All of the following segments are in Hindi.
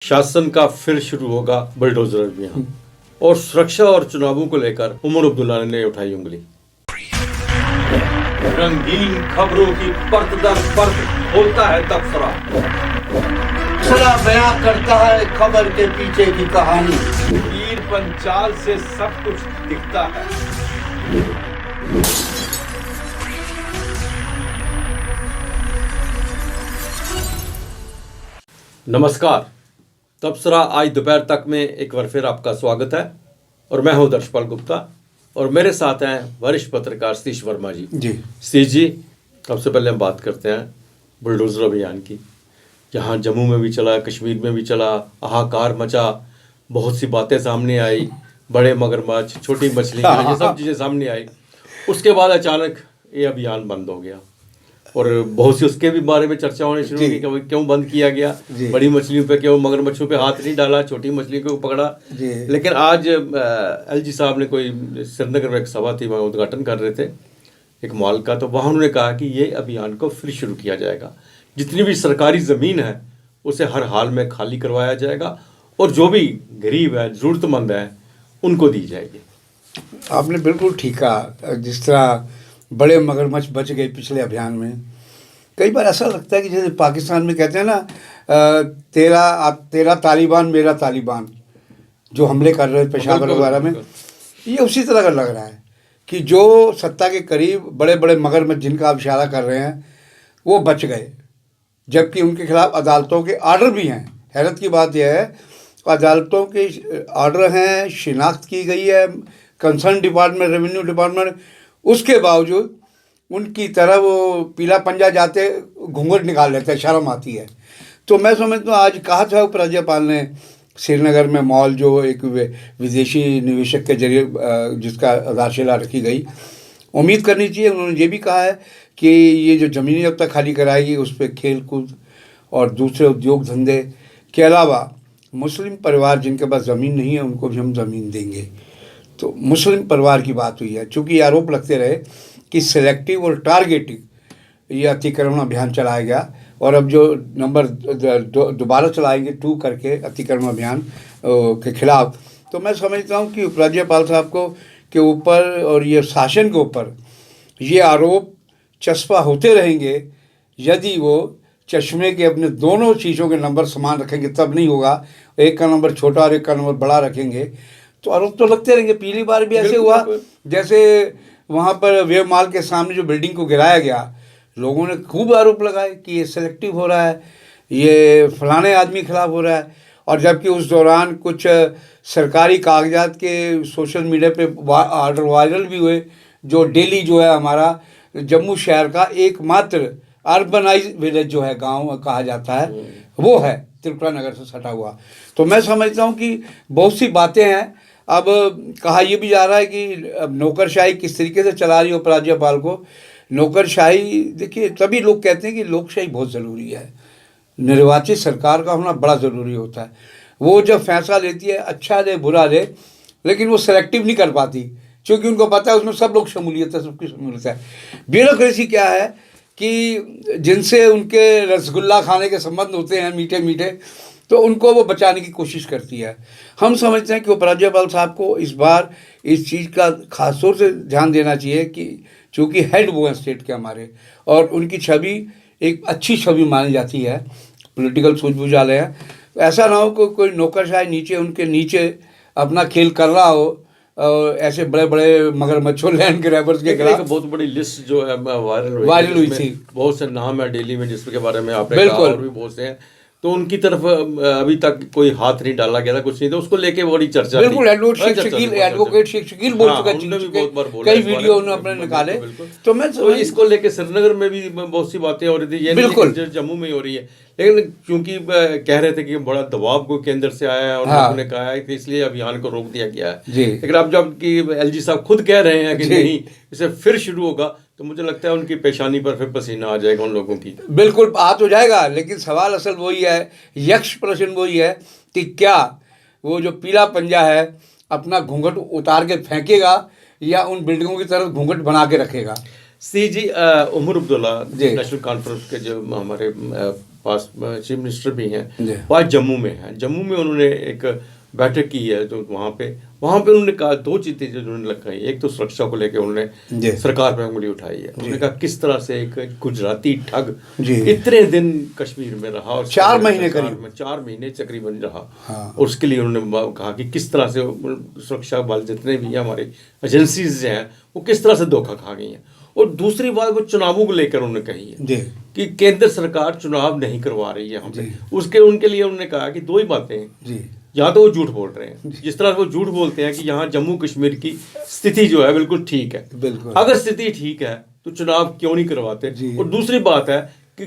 शासन का फिर शुरू होगा बुलडोजर अभियान और सुरक्षा और चुनावों को लेकर उमर अब्दुल्ला ने उठाई उंगली। रंगीन खबरों की परत दर परत खोलता है तबसरा। तबसरा बयां करता है खबर के पीछे की कहानी। तीर पंचाल से सब कुछ दिखता है। नमस्कार, तबसरा आज दोपहर तक में एक बार फिर आपका स्वागत है और मैं हूं दर्शपाल गुप्ता और मेरे साथ हैं वरिष्ठ पत्रकार सतीश वर्मा जी। सतीश जी, सबसे पहले हम बात करते हैं बुलडोजर अभियान की। यहाँ जम्मू में भी चला, कश्मीर में भी चला, हाहाकार मचा, बहुत सी बातें सामने आई, बड़े मगरमच्छ, छोटी मछलियाँ, ये सब चीज़ें सामने आई। उसके बाद अचानक ये अभियान बंद हो गया और बहुत सी उसके भी बारे में चर्चा होनी शुरू हुई कि क्यों बंद किया गया, बड़ी मछलियों पे क्यों, मगरमच्छों पे हाथ नहीं डाला, छोटी मछलियों को पकड़ा। लेकिन आज एलजी साहब ने कोई श्रीनगर में एक सभा थी, वहाँ उद्घाटन कर रहे थे एक मॉल का, तो वहाँ उन्होंने कहा कि ये अभियान को फिर शुरू किया जाएगा। जितनी भी सरकारी ज़मीन है उसे हर हाल में खाली करवाया जाएगा और जो भी गरीब है, ज़रूरतमंद है, उनको दी जाएगी। आपने बिल्कुल ठीक कहा। जिस तरह बड़े मगरमच्छ बच गए पिछले अभियान में, कई बार ऐसा लगता है कि जैसे पाकिस्तान में कहते हैं ना, तेरा तालिबान मेरा तालिबान, जो हमले कर रहे हैं पेशावर वगैरह में, ये उसी तरह का लग रहा है कि जो सत्ता के करीब बड़े बड़े मगरमच्छ जिनका आप इशारा कर रहे हैं वो बच गए, जबकि उनके खिलाफ अदालतों के आर्डर भी हैं। हैरत की बात यह है, अदालतों के आर्डर हैं, शिनाख्त की गई है, कंसर्न डिपार्टमेंट, रेवेन्यू डिपार्टमेंट, उसके बावजूद उनकी तरह वो पीला पंजा जाते घूंघट निकाल लेते हैं, शर्म आती है। तो मैं समझता हूँ आज कहा था उपराज्यपाल ने श्रीनगर में मॉल जो एक विदेशी निवेशक के जरिए जिसका आधारशिला रखी गई, उम्मीद करनी चाहिए। उन्होंने ये भी कहा है कि ये जो ज़मीनें अब तक खाली कराएगी उस पर खेल कूद और दूसरे उद्योग धंधे के अलावा मुस्लिम परिवार जिनके पास ज़मीन नहीं है उनको भी हम ज़मीन देंगे। तो मुस्लिम परिवार की बात हुई है, चूँकि आरोप लगते रहे कि सिलेक्टिव और टारगेटिव ये अतिक्रमण अभियान चलाया गया और अब जो नंबर दोबारा चलाएंगे 2 करके अतिक्रमण अभियान के खिलाफ, तो मैं समझता हूँ कि उपराज्यपाल साहब को के ऊपर और ये शासन के ऊपर ये आरोप चस्पा होते रहेंगे। यदि वो चश्मे के अपने दोनों शीशों के नंबर समान रखेंगे तब नहीं होगा, एक का नंबर छोटा और एक का नंबर बड़ा रखेंगे तो आरोप तो लगते रहेंगे। पिछली बार भी ऐसे हुआ, जैसे वहाँ पर वेव मॉल के सामने जो बिल्डिंग को गिराया गया, लोगों ने खूब आरोप लगाए कि ये सेलेक्टिव हो रहा है, ये फलाने आदमी खिलाफ हो रहा है, और जबकि उस दौरान कुछ सरकारी कागजात के सोशल मीडिया पे आर्डर वायरल भी हुए, जो डेली जो है हमारा जम्मू शहर का एकमात्र अर्बनाइज विलेज जो है, गांव कहा जाता है, वो है त्रिपुरा नगर से सटा हुआ। तो मैं समझता हूँ कि बहुत सी बातें हैं। अब कहा यह भी जा रहा है कि अब नौकरशाही किस तरीके से चला रही है उपराज्यपाल को। नौकरशाही, देखिए, तभी लोग कहते हैं कि लोकशाही बहुत ज़रूरी है, निर्वाचित सरकार का होना बड़ा ज़रूरी होता है। वो जब फैसला लेती है, अच्छा ले बुरा ले, लेकिन वो सेलेक्टिव नहीं कर पाती, क्योंकि उनको पता है उसमें सब लोग शमूलियत है, सबकी शमूलियत है। ब्यूरोक्रेसी क्या है कि जिनसे उनके रसगुल्ला खाने के संबंध होते हैं मीठे मीठे, तो उनको वो बचाने की कोशिश करती है। हम समझते हैं कि उपराज्यपाल साहब को इस बार इस चीज़ का खास तौर से ध्यान देना चाहिए कि चूँकि हेड वो हैं स्टेट के हमारे, और उनकी छवि एक अच्छी छवि मानी जाती है, पॉलिटिकल सूझबूझ वाले हैं, तो ऐसा ना हो कि कोई नौकरशाही नीचे उनके नीचे अपना खेल कर रहा हो और ऐसे बड़े बड़े मगरमच्छों लैंड ग्रैबर्स के खिलाफ। बहुत बड़ी लिस्ट जो है वायरल हुई थी, बहुत से नाम है दिल्ली में जिसके बारे में आपने कहा, और भी बहुत से हैं, तो उनकी तरफ अभी तक कोई हाथ नहीं डाला गया था, कुछ नहीं था, उसको लेके बड़ी चर्चा। बिल्कुल, एडवोकेट शेख शकील बोल चुका है, कई वीडियो उन्होंने अपने निकाले। तो मैं इसको लेके श्रीनगर में भी बहुत सी बातें हो रही थी, ये बिल्कुल जम्मू में ही हो रही है, लेकिन क्योंकि कह रहे थे कि बड़ा दबाव को केंद्र से आया है और लोगों ने कहा है कि इसलिए अभियान को रोक दिया गया है। लेकिन अब जब कि एलजी साहब खुद कह रहे हैं कि नहीं, इसे फिर शुरू होगा, तो मुझे लगता है उनकी पेशानी पर फिर पसीना आ जाएगा उन लोगों की। बिल्कुल आ तो जाएगा, लेकिन सवाल असल वही है, यक्ष प्रश्न वही है कि क्या वो जो पीला पंजा है अपना घूंघट उतार के फेंकेगा या उन बिल्डिंगों की तरफ घूंघट बना के रखेगा। सी जी, उमर अब्दुल्ला नेशनल कॉन्फ्रेंस के जो हमारे पास चीफ मिनिस्टर भी हैं, जी। वो आज जम्मू में हैं। जम्मू में उन्होंने एक बैठक की है, जो वहाँ पे उन्होंने कहा 2 चीज़ें जो उन्होंने लगाई। एक तो सुरक्षा को लेकर जी। उन्होंने सरकार पर उंगली उठाई है। उन्होंने कहा किस तरह से एक गुजराती ठग जी। इतने दिन कश्मीर में रहा और 4 महीने करीब, 4 महीने तकरीबन रहा। हाँ। और उसके लिए उन्होंने कहा कि किस तरह से सुरक्षा बल जितने भी हैं, हमारी एजेंसीज हैं, वो किस तरह से धोखा खा गई हैं। और दूसरी बात वो चुनावों को लेकर उन्होंने कही है जी। कि केंद्र सरकार चुनाव नहीं करवा रही है यहाँ पे। जी। उसके उनके लिए उन्होंने कहा कि 2 ही बातें हैं, जी। या तो वो झूठ बोल रहे हैं, जिस तरह वो झूठ बोलते हैं कि यहाँ जम्मू कश्मीर की स्थिति जो है बिल्कुल ठीक है। बिल्कुल। अगर स्थिति ठीक है तो चुनाव क्यों नहीं करवाते। जी। और दूसरी बात है कि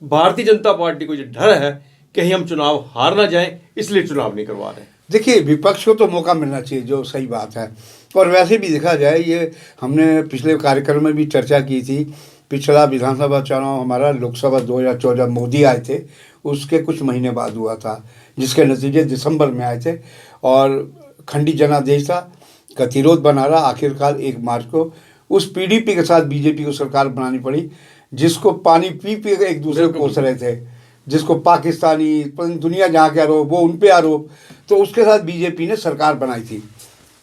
भारतीय जनता पार्टी को जो डर है कहीं हम चुनाव हार ना जाएं, इसलिए चुनाव नहीं करवा रहे। देखिए, विपक्ष को तो मौका मिलना चाहिए, जो सही बात है। और वैसे भी देखा जाए, ये हमने पिछले कार्यक्रम में भी चर्चा की थी। पिछला विधानसभा चुनाव हमारा लोकसभा 2014 मोदी आए थे, उसके कुछ महीने बाद हुआ था, जिसके नतीजे दिसंबर में आए थे। और खंडी जनादेश था, गतिरोध बना रहा। आखिरकार 1 मार्च को उस पीडीपी के साथ बीजेपी को सरकार बनानी पड़ी, जिसको पानी पी पी के एक दूसरे को कोस रहे थे, जिसको पाकिस्तानी दुनिया जहाँ के आरोप, वो उन पे आरोप। तो उसके साथ बीजेपी ने सरकार बनाई थी।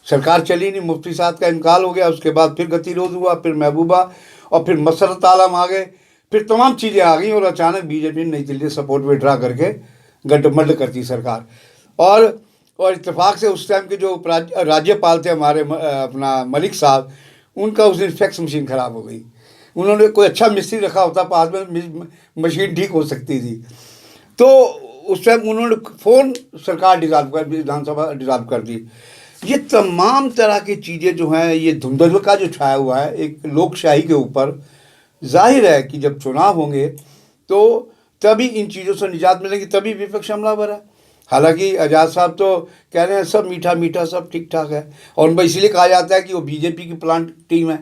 सरकार चली नहीं, मुफ्ती साहब का इंतकाल हो गया, उसके बाद फिर गतिरोध हुआ, फिर महबूबा, और फिर मसरत आलम आ गए, फिर तमाम चीज़ें आ गई। और अचानक बीजेपी ने नई दिल्ली सपोर्ट विड्रा करके गठबंधन करती सरकार। और इत्तेफाक से उस टाइम के जो राज्यपाल थे हमारे अपना मलिक साहब, उनका उस दिन फैक्स मशीन ख़राब हो गई। उन्होंने कोई अच्छा मिस्त्री रखा होता पास में, मशीन ठीक हो सकती थी। तो उस टाइम उन्होंने फ़ोन सरकार डिज़ाल्व कर, विधानसभा डिज़ाल्व कर दी। ये तमाम तरह की चीज़ें जो हैं, ये धुंधलका जो छाया हुआ है एक लोकशाही के ऊपर, जाहिर है कि जब चुनाव होंगे तो तभी इन चीज़ों से निजात मिलेगी, तभी विपक्ष हमलावर है। हालांकि आज़ाद साहब तो कह रहे हैं सब मीठा मीठा, सब ठीक ठाक है। और उनको इसलिए कहा जाता है कि वो बीजेपी की प्लांट टीम है,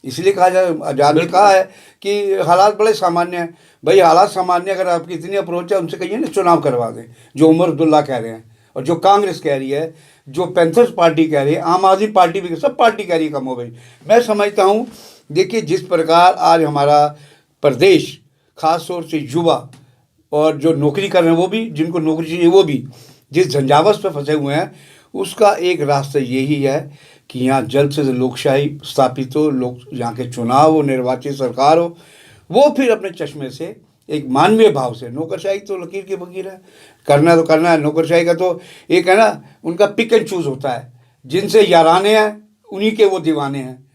इसलिए कहा जाए। आज़ाद ने कहा है कि हालात बड़े सामान्य हैं। भाई, हालात सामान्य अगर आपकी इतनी अप्रोच है, उनसे कहिए ना चुनाव करवा दें, जो उमर अब्दुल्ला कह रहे हैं और जो कांग्रेस कह रही है, जो पैंथर्स पार्टी कह रही है, आम आदमी पार्टी भी, सब पार्टी कह रही है कम हो गई। मैं समझता हूँ, देखिए जिस प्रकार आज हमारा प्रदेश, ख़ास तौर से युवा और जो नौकरी कर रहे हैं वो भी, जिनको नौकरी चाहिए वो भी, जिस झंझावत पर फंसे हुए हैं, उसका एक रास्ता यही है कि यहाँ जल्द से जल्द लोकशाही स्थापित हो, लोग यहाँ के चुनाव हो, निर्वाचित सरकार हो, वो फिर अपने चश्मे से एक मानवीय भाव से। नौकरशाही तो लकीर के फकीर है, करना तो करना है। नौकरशाही का तो एक है ना, उनका पिक एंड चूज़ होता है, जिनसे याराने हैं उन्हीं के वो दीवाने हैं।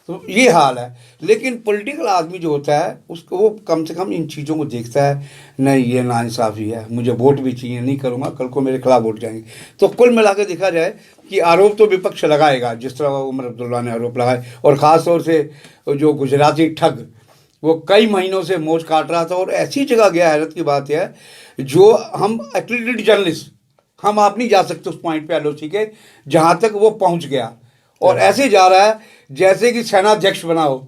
तो ये हाल है। लेकिन पॉलिटिकल आदमी जो होता है, उसको वो कम से कम इन चीज़ों को देखता है, नहीं ये नाइंसाफ़ी है, मुझे वोट भी चाहिए, नहीं करूँगा, कल को मेरे खिलाफ वोट जाएंगे। तो कुल मिलाकर देखा जाए कि आरोप तो विपक्ष लगाएगा, जिस तरह उमर अब्दुल्ला ने आरोप लगाए। और ख़ास तौर से जो गुजराती ठग, वो कई महीनों से मोच काट रहा था और ऐसी जगह गया। हैरत की बात है, जो हम एक्रेडिटेड जर्नलिस्ट, हम आप नहीं जा सकते उस पॉइंट पे एलओसी के, जहाँ तक वो पहुँच गया। और ऐसे जा रहा है जैसे कि सेनाध्यक्ष बना हो,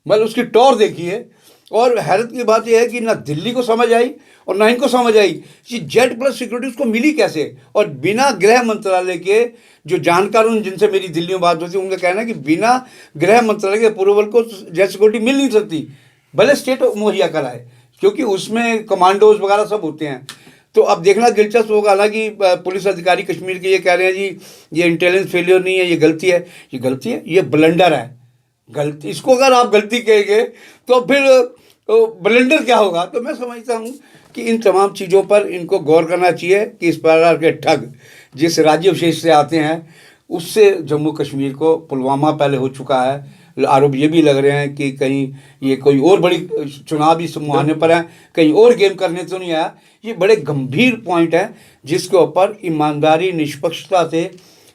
मतलब उसकी टौर देखिए। और हैरत की बात यह है कि ना दिल्ली को समझ आई और ना इनको समझ आई कि जेड प्लस सिक्योरिटी उसको मिली कैसे। और बिना गृह मंत्रालय के, जो जानकार उन जिनसे मेरी दिल्ली में बात होती है, उनका कहना है कि बिना गृह मंत्रालय के अप्रूवल को जेड सिक्योरिटी मिल नहीं सकती, भले स्टेट मुहैया कराए, क्योंकि उसमें कमांडोज वगैरह सब होते हैं। तो अब देखना दिलचस्प होगा। हालांकि पुलिस अधिकारी कश्मीर के ये कह रहे हैं जी ये इंटेलिजेंस फेलियर नहीं है, ये गलती है। ये गलती है, ये ब्लंडर है। गलती, इसको अगर आप गलती कहेंगे तो फिर ब्लंडर क्या होगा। तो मैं समझता हूँ कि इन तमाम चीज़ों पर इनको गौर करना चाहिए कि इस प्रकार के ठग जिस राज्य विशेष से आते हैं, उससे जम्मू कश्मीर को, पुलवामा पहले हो चुका है, आरोप ये भी लग रहे हैं कि कहीं ये कोई और बड़ी चुनावी मुहाने पर है, कहीं और गेम करने तो नहीं आया। ये बड़े गंभीर पॉइंट है जिसके ऊपर ईमानदारी, निष्पक्षता से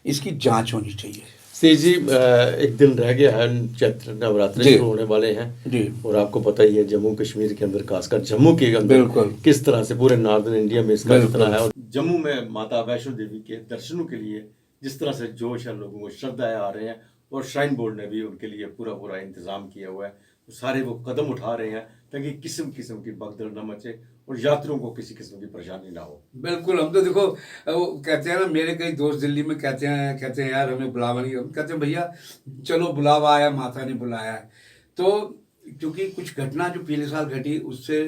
इसकी जांच होनी चाहिए। सी जी, एक दिन रह गया है, चैत्र नवरात्रि शुरू होने वाले हैं जी। और आपको पता ही है जम्मू कश्मीर के अंदर, खासकर जम्मू के अंदर, बिल्कुल किस तरह से पूरे नॉर्दर्न इंडिया में इसका कितना है। और जम्मू में माता वैष्णो देवी के दर्शनों के लिए जिस तरह से जोश है, लोगों को श्रद्धा आ रहे हैं, और श्राइन बोर्ड ने भी उनके लिए पूरा इंतजाम किया हुआ है। सारे वो कदम उठा रहे हैं ताकि किस्म किस्म की भगदड़ न मचे और यात्रियों को किसी किस्म की परेशानी ना हो। बिल्कुल। हम तो देखो, वो कहते हैं ना, मेरे कई दोस्त दिल्ली में कहते हैं यार हमें बुलावा नहीं। हम कहते हैं भैया चलो, बुलावा आया, माता ने बुलाया है। तो क्योंकि कुछ घटना जो पिछले साल घटी, उससे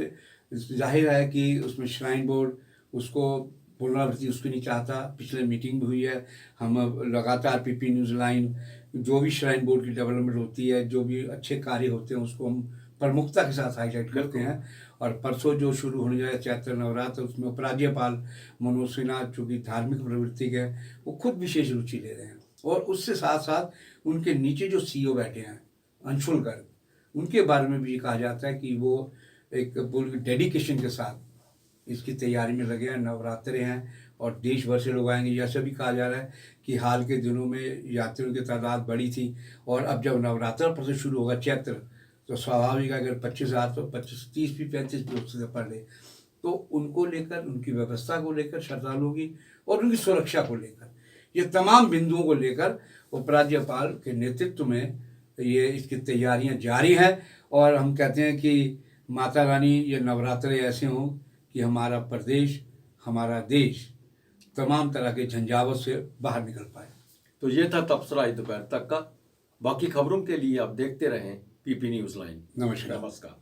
जाहिर है कि उसमें श्राइन बोर्ड उसको पुनरावृत्ति उसको नहीं चाहता। पिछले मीटिंग भी हुई है, हम अब लगातार पीपी न्यूज़ लाइन जो भी श्राइन बोर्ड की डेवलपमेंट होती है, जो भी अच्छे कार्य होते हैं उसको हम प्रमुखता के साथ हाईलाइट करते हैं। और परसों जो शुरू होने जा रहा है चैत्र नवरात्र, उसमें उपराज्यपाल मनोज सिन्हा जो कि धार्मिक प्रवृत्ति के वो खुद विशेष रुचि ले रहे हैं। और उससे साथ साथ उनके नीचे जो सीईओ बैठे हैं अंशुल गर्ग, उनके बारे में भी ये कहा जाता है कि वो एक पूरी डेडिकेशन के साथ इसकी तैयारी में लगे हैं। नवरात्रे हैं और देश भर से लोग आएंगे। यह भी कहा जा रहा है कि हाल के दिनों में यात्रियों की तादाद बढ़ी थी और अब जब नवरात्र पर से शुरू होगा चैत्र, तो स्वाभाविक है अगर 25,000 तो 25, 30 भी 35 भी उससे पढ़ ले, तो उनको लेकर, उनकी व्यवस्था को लेकर, श्रद्धालुओं की और उनकी सुरक्षा को लेकर, ये तमाम बिंदुओं को लेकर उपराज्यपाल के नेतृत्व में ये इसकी तैयारियां जारी हैं। और हम कहते हैं कि माता रानी ये नवरात्रे ऐसे हों कि हमारा प्रदेश, हमारा देश तमाम तरह के झंझावत से बाहर निकल पाए। तो ये था तबसरा आज दोपहर तक का। बाकी खबरों के लिए आप देखते रहें पीपी न्यूज़ लाइन। नमस्कार। नमस्कार।